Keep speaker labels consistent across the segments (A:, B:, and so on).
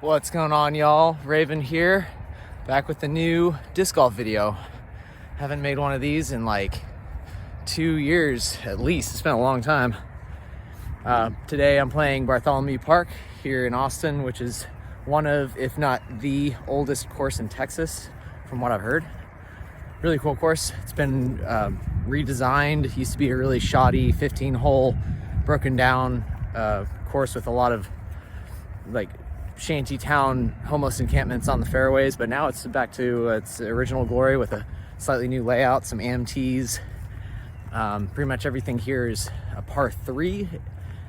A: What's going on, y'all? Raven here, back with the new disc golf video. Haven't made one of these in like 2 years at least. It's been a long time. Today I'm playing Bartholomew Park here in Austin, which is one of, if not the oldest course in Texas, from what I've heard. Really cool course. It's been redesigned. It used to be a really shoddy 15-hole, broken down course with a lot of like shanty town homeless encampments on the fairways, but now it's back to its original glory with a slightly new layout, some AMTs. Pretty much everything here is a par 3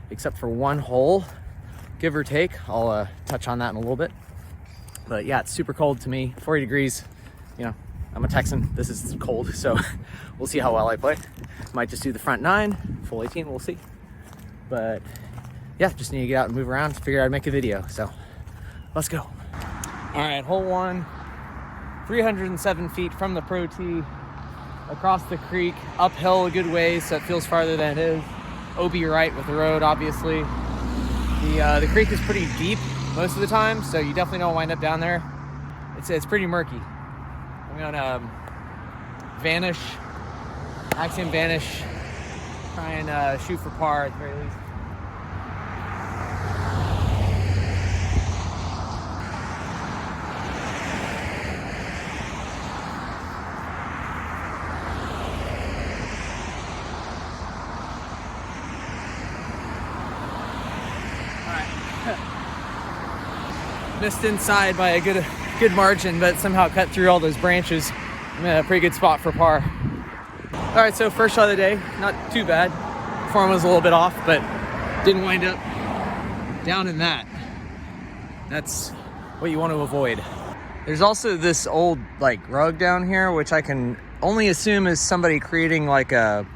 A: except for one hole, give or take. I'll touch on that in a little bit. But yeah, it's super cold to me, 40 degrees. You know, I'm a Texan, this is cold, so we'll see how well I play. Might just do the front 9, full 18, we'll see. But yeah, just need to get out and move around, figure out how to make a video, so let's go. All right, hole 1, 307 feet from the pro tee, across the creek, uphill a good ways, so it feels farther than it is. OB right with the road, obviously. The creek is pretty deep most of the time, so you definitely don't wind up down there. It's pretty murky. I'm gonna vanish, axiom vanish, try and shoot for par at the very least. Missed inside by a good margin, but somehow cut through all those branches. I'm in a pretty good spot for par. All right, so first shot of the day, not too bad. Form was a little bit off, but didn't wind up down in that. That's what you want to avoid. There's also this old like rug down here, which I can only assume is somebody creating like a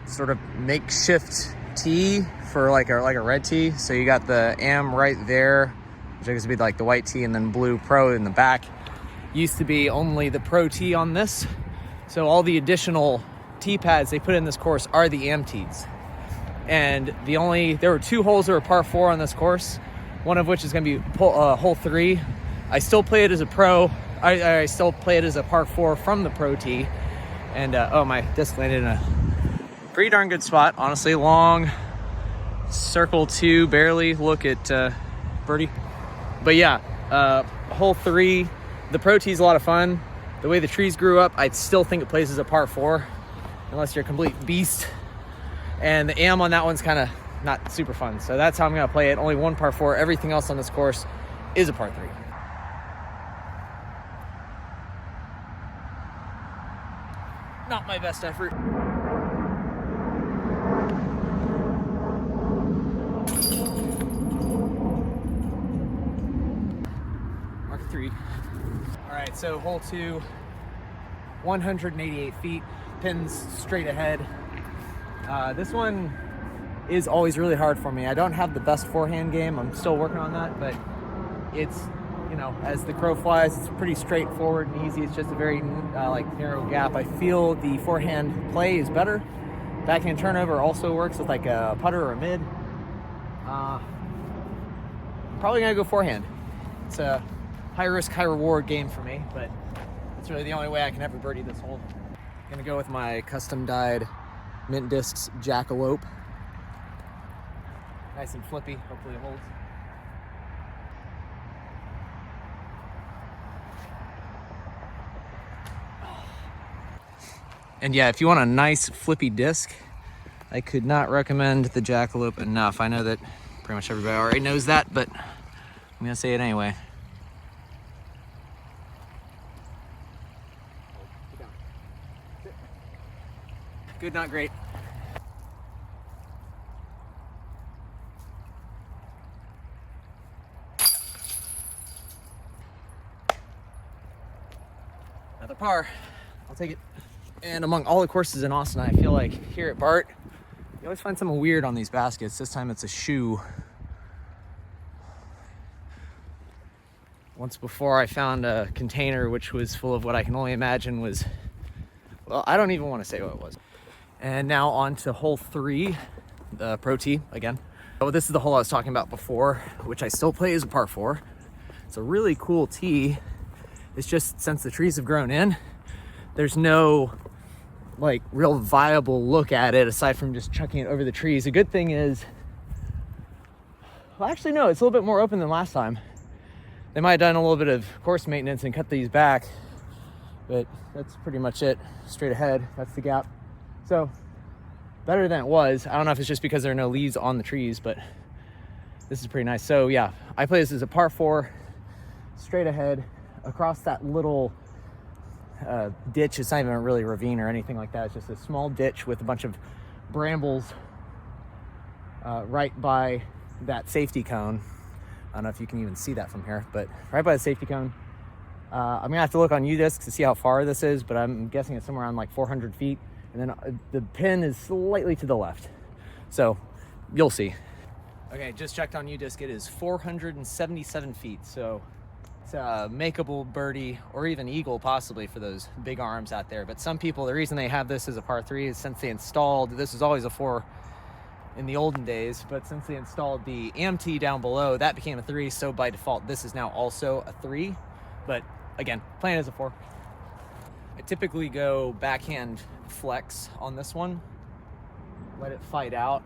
A: sort of makeshift tee for like a red tee. So you got the AM right there, which I guess would be like the white tee, and then blue pro in the back. Used to be only the pro tee on this. So all the additional tee pads they put in this course are the AM tees. And there were 2 holes that were par 4 on this course, one of which is going to be hole 3. I still play it as a pro. I still play it as a par 4 from the pro tee. And oh, my disc landed in a pretty darn good spot, honestly. Long circle 2, barely look at birdie. But yeah, hole 3, the pro tee is a lot of fun. The way the trees grew up, I still think it plays as a par 4, unless you're a complete beast. And the AM on that one's kind of not super fun. So that's how I'm going to play it. Only one par 4. Everything else on this course is a par 3. Not my best effort. Mark 3. All right, so hole 2, 188 feet, pins straight ahead. This one is always really hard for me. I don't have the best forehand game. I'm still working on that, but it's, you know, as the crow flies, it's pretty straightforward and easy. It's just a very narrow gap. I feel the forehand play is better. Backhand turnover also works with like a putter or a mid. I'm probably gonna go forehand. It's a high risk, high reward game for me, but it's really the only way I can ever birdie this hole. I'm gonna go with my custom dyed Mint Discs Jackalope. Nice and flippy, hopefully it holds. And yeah, if you want a nice flippy disc, I could not recommend the Jackalope enough. I know that pretty much everybody already knows that, but I'm gonna say it anyway. Good, not great. Another par. I'll take it. And among all the courses in Austin, I feel like here at Bart, you always find something weird on these baskets. This time it's a shoe. Once before I found a container which was full of what I can only imagine was, well, I don't even want to say what it was. And now on to hole 3, the pro tee again. Oh, this is the hole I was talking about before, which I still play as a par 4. It's a really cool tee. It's just since the trees have grown in, there's no like real viable look at it aside from just chucking it over the trees. A good thing is, well, actually no, it's a little bit more open than last time. They might have done a little bit of course maintenance and cut these back, but that's pretty much it. Straight ahead, that's the gap. So better than it was. I don't know if it's just because there are no leaves on the trees, but this is pretty nice. So yeah, I play this as a par 4, straight ahead, across that little ditch. It's not even really a ravine or anything like that. It's just a small ditch with a bunch of brambles right by that safety cone. I don't know if you can even see that from here, but right by the safety cone. I'm gonna have to look on UDisc to see how far this is, but I'm guessing it's somewhere around like 400 feet. And then the pin is slightly to the left. So you'll see. Okay, just checked on UDisc. It is 477 feet. So it's a makeable birdie or even eagle possibly for those big arms out there. But some people, the reason they have this as a par 3 is since they installed, this was always a 4 in the olden days, but since they installed the AMT down below, that became a 3. So by default, this is now also a 3. But again, playing as a 4. I typically go backhand flex on this one, let it fight out,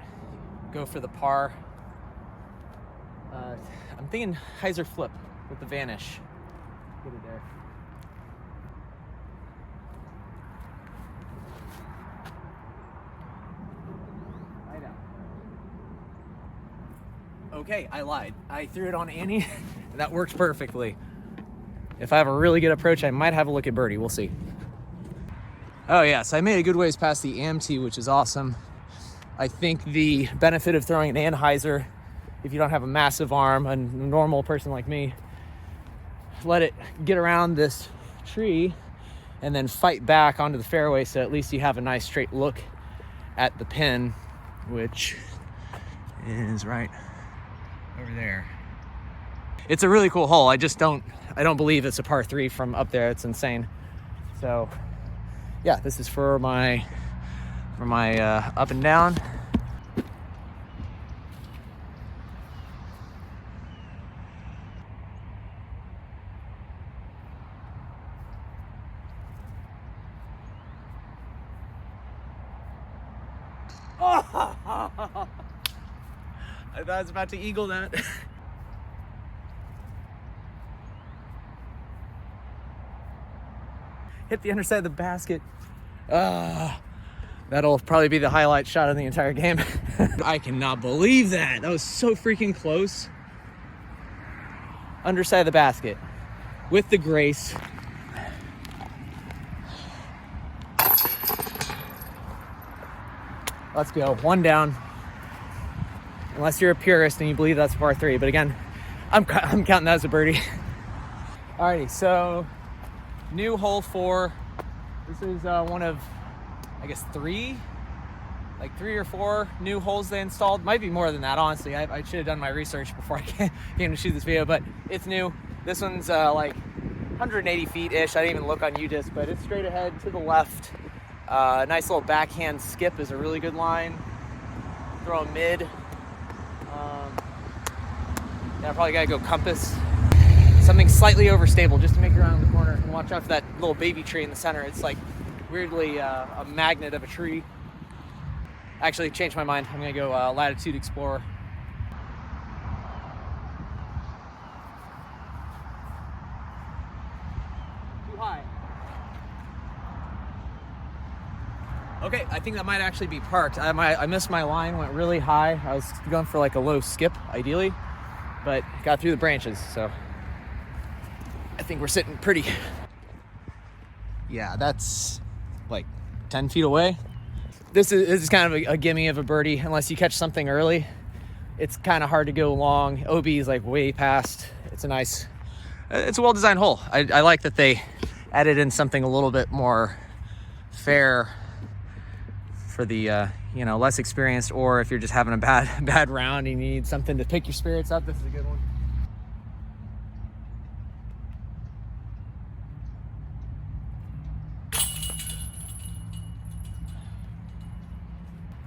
A: go for the par. I'm thinking hyzer flip with the vanish. Get it there. Right out. Okay, I lied. I threw it on Annie, and that worked perfectly. If I have a really good approach, I might have a look at birdie. We'll see. Oh yes, I made a good ways past the AMT, which is awesome. I think the benefit of throwing an anhyzer, if you don't have a massive arm, a normal person like me, let it get around this tree and then fight back onto the fairway, so at least you have a nice straight look at the pin, which is right over there. It's a really cool hole. I don't believe it's a par 3 from up there. It's insane. So yeah, this is for my up and down. Oh! I thought I was about to eagle that. Hit the underside of the basket. That'll probably be the highlight shot of the entire game. I cannot believe that. That was so freaking close. Underside of the basket with the grace. Let's go. 1 down. Unless you're a purist and you believe that's par 3. But again, I'm counting that as a birdie. Alrighty, so new hole 4. This is one of, I guess, 3 or 4 new holes they installed. Might be more than that, honestly. I should have done my research before I came to shoot this video, but it's new. This one's like 180 feet-ish. I didn't even look on UDisc, but it's straight ahead to the left. Nice little backhand skip is a really good line. Throw a mid. Yeah, I probably gotta go compass. Something slightly overstable just to make it around the corner. And watch out for that little baby tree in the center. It's like weirdly a magnet of a tree. Actually, changed my mind. I'm gonna go Latitude Explorer. Too high. Okay, I think that might actually be parked. I missed my line, went really high. I was going for like a low skip, ideally, but got through the branches, so I think we're sitting pretty. Yeah, that's like 10 feet away. This is kind of a gimme of a birdie unless you catch something early. It's kind of hard to go long. OB is like way past. It's a well-designed hole. I like that they added in something a little bit more fair for the less experienced, or if you're just having a bad round and you need something to pick your spirits up, this is a good one.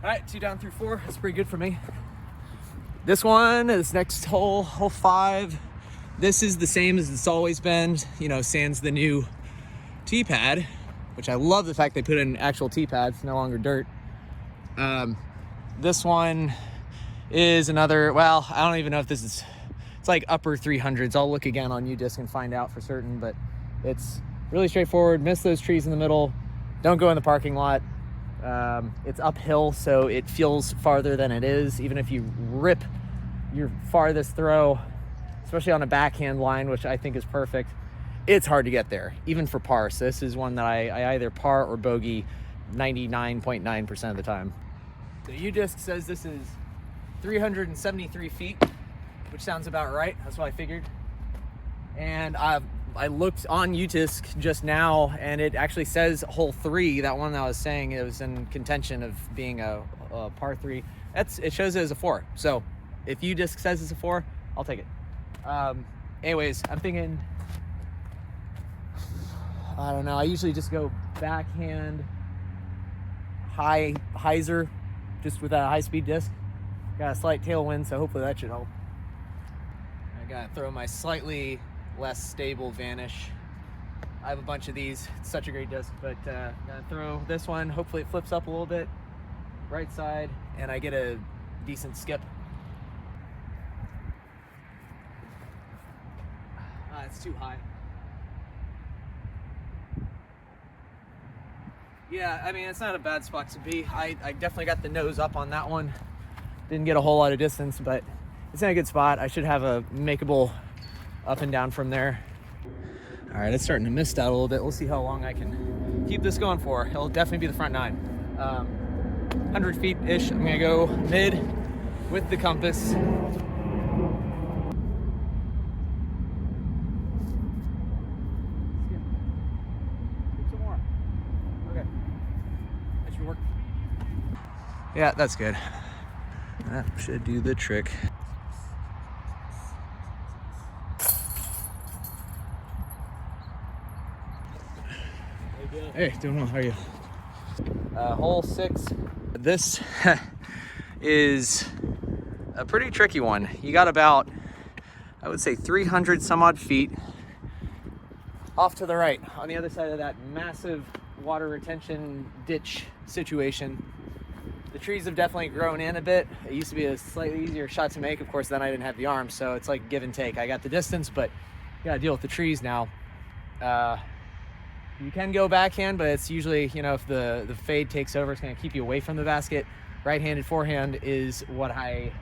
A: All right, 2 down through 4. That's pretty good for me. This one, this next hole, hole 5, this is the same as it's always been, you know, sans the new tee pad, which I love the fact they put in actual tee pads, no longer dirt. This one is another, well, I don't even know if this is, it's like upper 300s. I'll look again on UDisc and find out for certain, but it's really straightforward. Miss those trees in the middle. Don't go in the parking lot. It's uphill, so it feels farther than it is. Even if you rip your farthest throw, especially on a backhand line, which I think is perfect, it's hard to get there, even for par. So this is one that I either par or bogey 99.9% of the time. The UDisc says this is 373 feet, which sounds about right. That's what I figured. And I looked on UDisc just now, and it actually says hole 3, that one that I was saying it was in contention of being a par 3. It shows it as a 4. So if UDisc says it's a 4, I'll take it. Anyways, I'm thinking, I don't know, I usually just go backhand, high hyzer, just with a high-speed disc. Got a slight tailwind, so hopefully that should help. I gotta throw my slightly less stable Vanish. I have a bunch of these. It's such a great disc, but gonna throw this one. Hopefully it flips up a little bit, right side, and I get a decent skip. It's too high. Yeah, I mean, it's not a bad spot to be. I definitely got the nose up on that one. Didn't get a whole lot of distance, but it's in a good spot. I should have a makeable up and down from there. All right, it's starting to mist out a little bit. We'll see how long I can keep this going for. It'll definitely be the front 9. 100 feet-ish. I'm gonna go mid with the compass. Yeah, that's good. That should do the trick. Hey, doing well, how are you? Hole 6. This is a pretty tricky one. You got about, I would say 300 some odd feet off to the right on the other side of that massive water retention ditch situation. The trees have definitely grown in a bit. It used to be a slightly easier shot to make. Of course, then I didn't have the arm, so it's like give and take. I got the distance, but you gotta deal with the trees now. You can go backhand, but it's usually, you know, if the fade takes over, it's gonna keep you away from the basket. Right-handed forehand is what I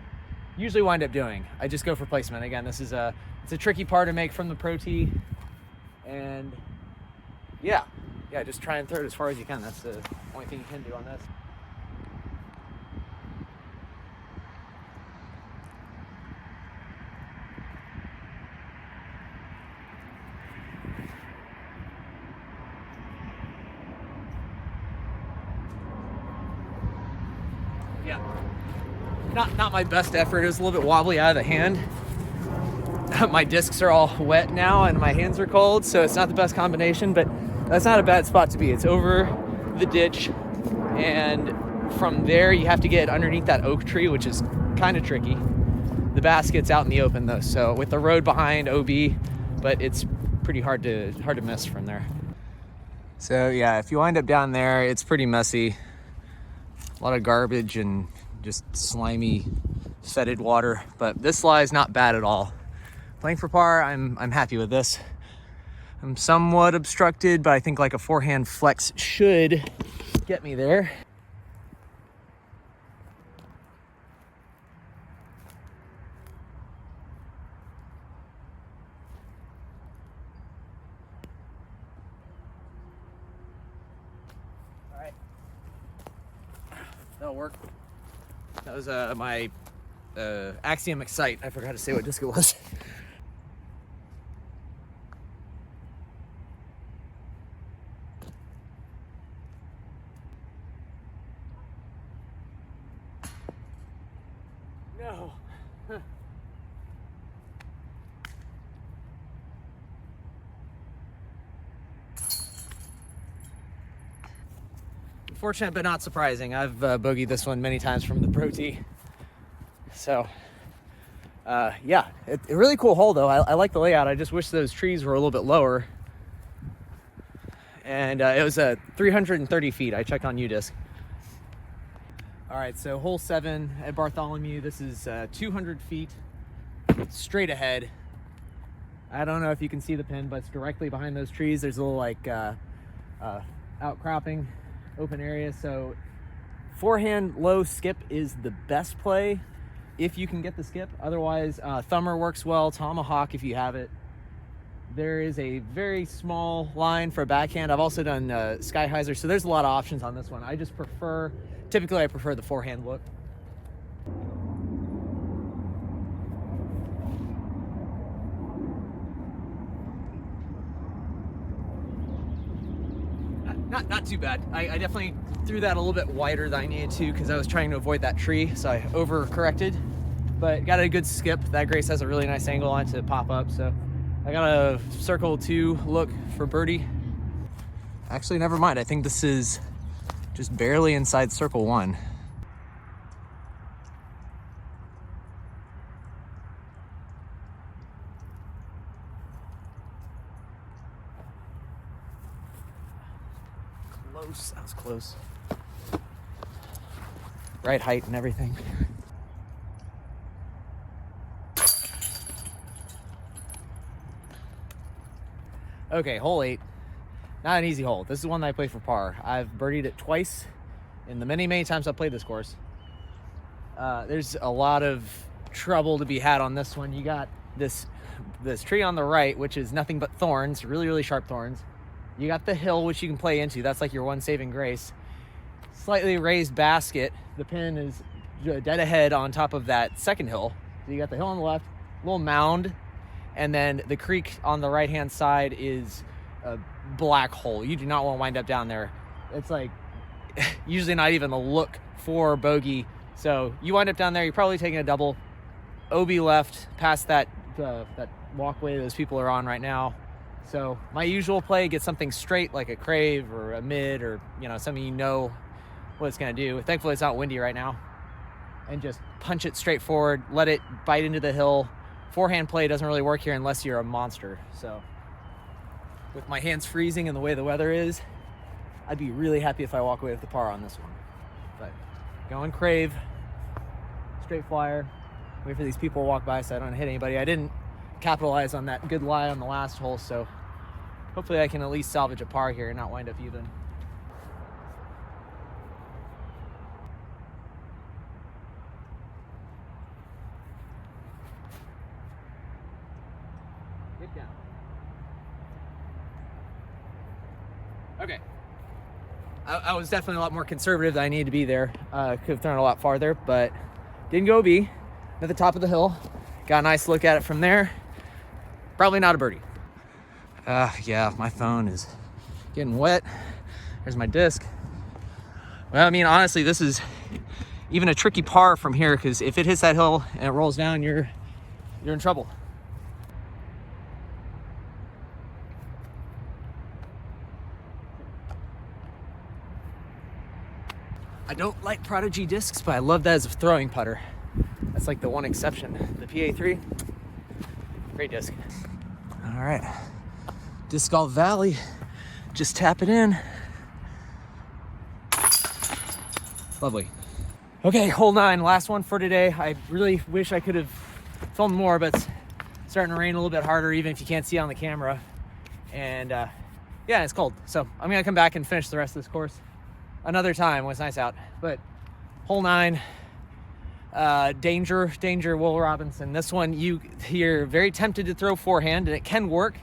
A: usually wind up doing. I just go for placement. Again, it's a tricky par to make from the pro tee, and yeah, just try and throw it as far as you can. That's the only thing you can do on this. Yeah, not my best effort. It was a little bit wobbly out of the hand. My discs are all wet now and my hands are cold, so it's not the best combination, but that's not a bad spot to be. It's over the ditch, and from there you have to get underneath that oak tree, which is kind of tricky. The basket's out in the open though, so with the road behind, OB, but it's pretty hard to miss from there. So yeah, if you wind up down there, it's pretty messy. A lot of garbage and just slimy, fetid water, but this lie is not bad at all. Playing for par, I'm happy with this. I'm somewhat obstructed, but I think like a forehand flex should get me there. All right, that'll work. That was my Axiom Excite. I forgot to say what disc it was. No. Unfortunate, but not surprising. I've bogeyed this one many times from the pro tee. So Yeah, a really cool hole though. I like the layout. I just wish those trees were a little bit lower. And it was 330 feet. I checked on UDisc. All right, so hole 7 at Bartholomew. This is 200 feet straight ahead. I don't know if you can see the pin, but it's directly behind those trees. There's a little like outcropping, open area. So forehand low skip is the best play if you can get the skip. Otherwise, thumber works well, tomahawk if you have it. There is a very small line for a backhand. I've also done sky hyzer, so there's a lot of options on this one. I just prefer, typically I prefer the forehand look. Not too bad. I definitely threw that a little bit wider than I needed to because I was trying to avoid that tree, so I overcorrected. But got a good skip. That Grace has a really nice angle on it to pop up, so I got a circle 2 look for birdie. Actually, never mind. I think this is just barely inside circle 1. Close, that was close. Right height and everything. Okay, hole 8. Not an easy hole. This is one that I play for par. I've birdied it twice in the many times I've played this course. There's a lot of trouble to be had on this one. You got this tree on the right, which is nothing but thorns, really sharp thorns. You got the hill, which you can play into. That's like your one saving grace. Slightly raised basket. The pin is dead ahead on top of that second hill. So you got the hill on the left, little mound, and then the creek on the right-hand side is a black hole. You do not want to wind up down there. It's like usually not even a look for bogey. So you wind up down there, you're probably taking a double. OB left past that walkway those people are on right now. So my usual play, get something straight like a crave or a mid or, you know, something you know what it's going to do. Thankfully, it's not windy right now. And just punch it straight forward, let it bite into the hill. Forehand play doesn't really work here unless you're a monster. So with my hands freezing and the way the weather is, I'd be really happy if I walk away with the par on this one. But going crave, straight flyer, wait for these people to walk by so I don't hit anybody. I didn't capitalize on that good lie on the last hole, so hopefully I can at least salvage a par here and not wind up even. Get down. Okay. I was definitely a lot more conservative than I needed to be there. Could have thrown a lot farther, but didn't go B. At the top of the hill. Got a nice look at it from there. Probably not a birdie. Yeah, my phone is getting wet. There's my disc. Well, I mean, honestly, this is even a tricky par from here because if it hits that hill and it rolls down, you're in trouble. I don't like Prodigy discs, but I love that as a throwing putter. That's like the one exception. The PA3, great disc. All right, Disc Golf Valley, just tap it in. Lovely. Okay, hole 9, last one for today. I really wish I could have filmed more, but it's starting to rain a little bit harder, even if you can't see on the camera. And yeah, it's cold. So I'm gonna come back and finish the rest of this course another time when it's nice out. But hole 9, danger Will Robinson. This one you're very tempted to throw forehand, and it can work,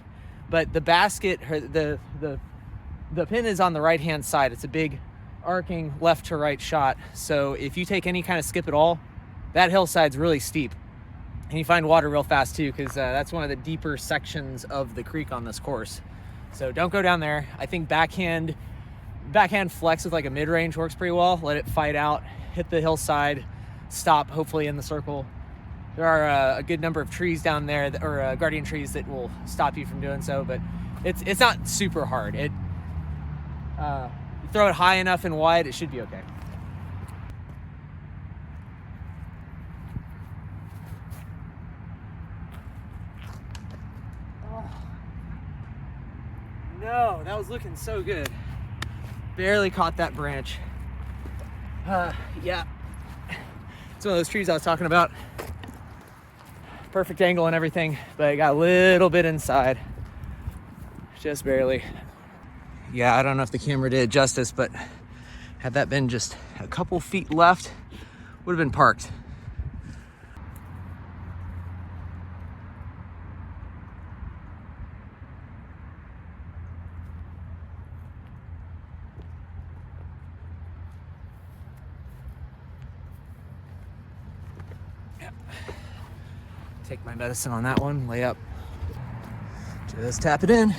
A: but the basket, the pin is on the right hand side. It's a big arcing left to right shot, so if you take any kind of skip at all, that hillside's really steep, and you find water real fast too, because that's one of the deeper sections of the creek on this course. So don't go down there. I think backhand flex with like a mid-range works pretty well. Let it fight out, hit the hillside, stop hopefully in the circle. There are a good number of trees down there or guardian trees that will stop you from doing so, but it's not super hard. You throw it high enough and wide, it should be okay. No, that was looking so good. Barely caught that branch. Yeah. It's one of those trees I was talking about. Perfect angle and everything, but it got a little bit inside. Just barely. Yeah, I don't know if the camera did justice, but had that been just a couple feet left, would have been parked. Yep. Take my medicine on that one, lay up. Just tap it in.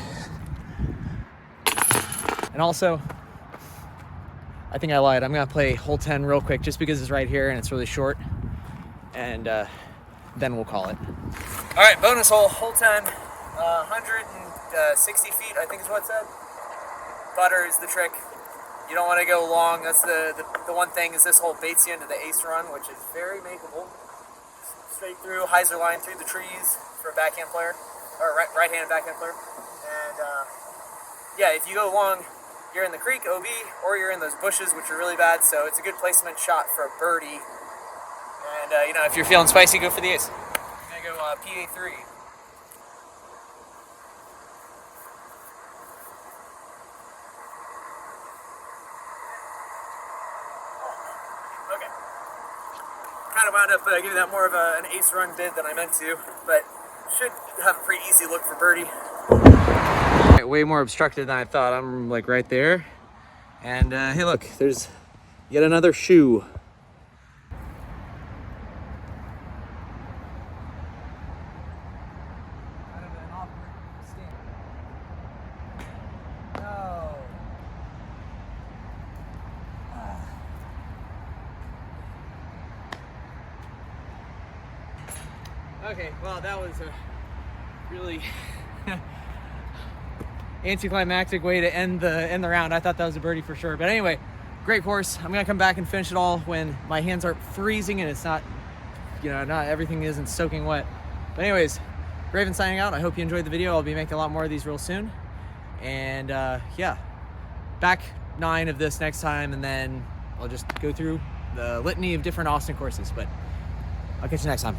A: And also, I think I lied. I'm gonna play hole 10 real quick just because it's right here and it's really short. And then we'll call it. All right, bonus hole, hole 10, 160 feet, I think is what it said. Butter is the trick. You don't wanna go long. That's the one thing is this hole baits you into the ace run, which is very makeable. Straight through, hyzer line through the trees for a backhand player, or right-handed backhand player. And yeah, if you go long, you're in the creek, OB, or you're in those bushes, which are really bad, so it's a good placement shot for a birdie. And, you know, if you're feeling spicy, go for the ace. I'm going to go PA3. Okay. Kind of wound up giving that more of an ace run bid than I meant to, but should have a pretty easy look for birdie. Way more obstructed than I thought. I'm like right there. And hey, look, there's yet another shoe. No. Okay, well, that was a really anticlimactic way to end the round. I thought that was a birdie for sure. But anyway, great course. I'm gonna come back and finish it all when my hands aren't freezing and it's not, you know, not everything isn't soaking wet. But anyways, Raven signing out. I hope you enjoyed the video. I'll be making a lot more of these real soon. And yeah, back 9 of this next time, and then I'll just go through the litany of different Austin courses. But I'll catch you next time.